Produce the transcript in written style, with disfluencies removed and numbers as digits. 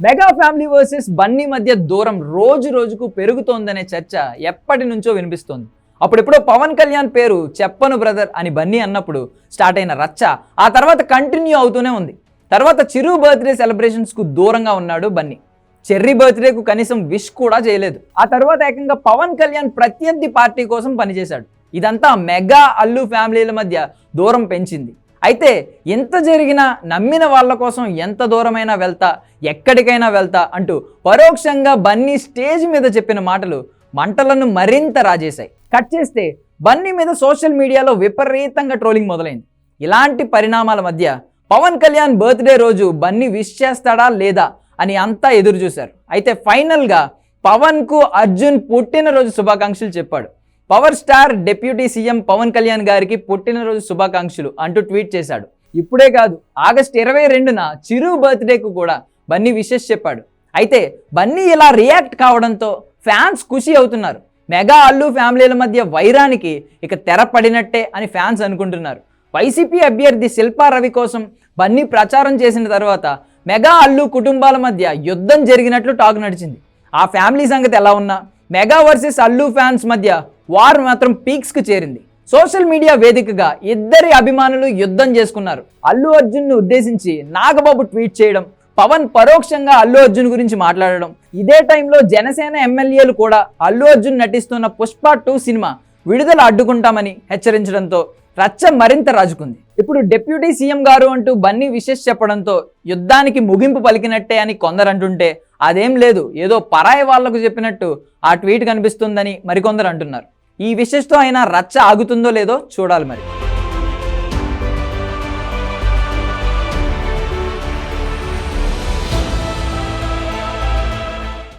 Mega family versus Bunny మధ్య దూరం రోజు రోజుకు పెరుగుతోందనే చర్చ ఎప్పటి నుంచో వినిపిస్తోంది. అప్పుడెప్పుడో పవన్ కళ్యాణ్ పేరు చెప్పను బ్రదర్ అని బన్నీ అన్నప్పుడు స్టార్ట్ అయిన రచ్చ ఆ తర్వాత కంటిన్యూ అవుతూనే ఉంది. తర్వాత చిరు బర్త్డే సెలబ్రేషన్స్కు దూరంగా ఉన్నాడు బన్నీ. చెర్రీ బర్త్డేకు కనీసం విష్ కూడా చేయలేదు. ఆ తర్వాత ఏకంగా పవన్ కళ్యాణ్ ప్రత్యర్థి పార్టీ కోసం పనిచేశాడు. ఇదంతా మెగా అల్లు ఫ్యామిలీల మధ్య దూరం పెంచింది. అయితే ఎంత జరిగినా నమ్మిన వాళ్ళ కోసం ఎంత దూరమైనా వెళ్తా, ఎక్కడికైనా వెళ్తా అంటూ పరోక్షంగా బన్నీ స్టేజ్ మీద చెప్పిన మాటలు మంటలను మరింత రాజేశాయి. కట్ చేస్తే బన్నీ మీద సోషల్ మీడియాలో విపరీతంగా ట్రోలింగ్ మొదలైంది. ఇలాంటి పరిణామాల మధ్య పవన్ కళ్యాణ్ బర్త్డే రోజు బన్నీ విష్ చేస్తాడా లేదా అని అంతా ఎదురు చూశారు. అయితే ఫైనల్గా పవన్కు అర్జున్ పుట్టినరోజు శుభాకాంక్షలు చెప్పాడు. Power star deputy CM Pawan Kalyan గారికి పుట్టినరోజు శుభాకాంక్షలు అంటూ ట్వీట్ చేశాడు. ఇప్పుడే కాదు, ఆగస్టు 22న చిరు బర్త్డేకు కూడా బన్నీ విషెస్ చెప్పాడు. అయితే బన్నీ ఇలా రియాక్ట్ కావడంతో ఫ్యాన్స్ ఖుషి అవుతున్నారు. మెగా అల్లు ఫ్యామిలీల మధ్య వైరానికి ఇక తెర పడినట్టే అని ఫ్యాన్స్ అనుకుంటున్నారు. వైసీపీ అభ్యర్థి శిల్పా రవి కోసం బన్నీ ప్రచారం చేసిన తర్వాత మెగా అల్లు కుటుంబాల మధ్య యుద్ధం జరిగినట్లు టాక్ నడిచింది. ఆ ఫ్యామిలీ సంగతి ఎలా ఉన్నా మెగా వర్సెస్ అల్లు ఫ్యాన్స్ మధ్య వార్ మాత్రం పీక్స్కు చేరింది. సోషల్ మీడియా వేదికగా ఇద్దరి అభిమానులు యుద్ధం చేసుకున్నారు. అల్లు అర్జున్ను ఉద్దేశించి నాగబాబు ట్వీట్ చేయడం, పవన్ పరోక్షంగా అల్లు అర్జున్ గురించి మాట్లాడడం. ఇదే టైంలో జనసేన ఎమ్మెల్యేలు కూడా అల్లు అర్జున్ నటిస్తున్న పుష్ప 2 సినిమా విడుదల అడ్డుకుంటామని హెచ్చరించడంతో రచ్చ మరింత రాజుకుంది. ఇప్పుడు డిప్యూటీ సీఎం గారు అంటూ బన్నీ విషెస్ చెప్పడంతో యుద్ధానికి ముగింపు పలికినట్టే అని కొందరు అంటుంటే, అదేం లేదు, ఏదో పరాయి వాళ్లకు చెప్పినట్టు ఆ ట్వీట్ కనిపిస్తుందని మరికొందరు అంటున్నారు. ఈ విషెస్తో అయినా రచ్చ ఆగుతుందో లేదో చూడాలి మరి.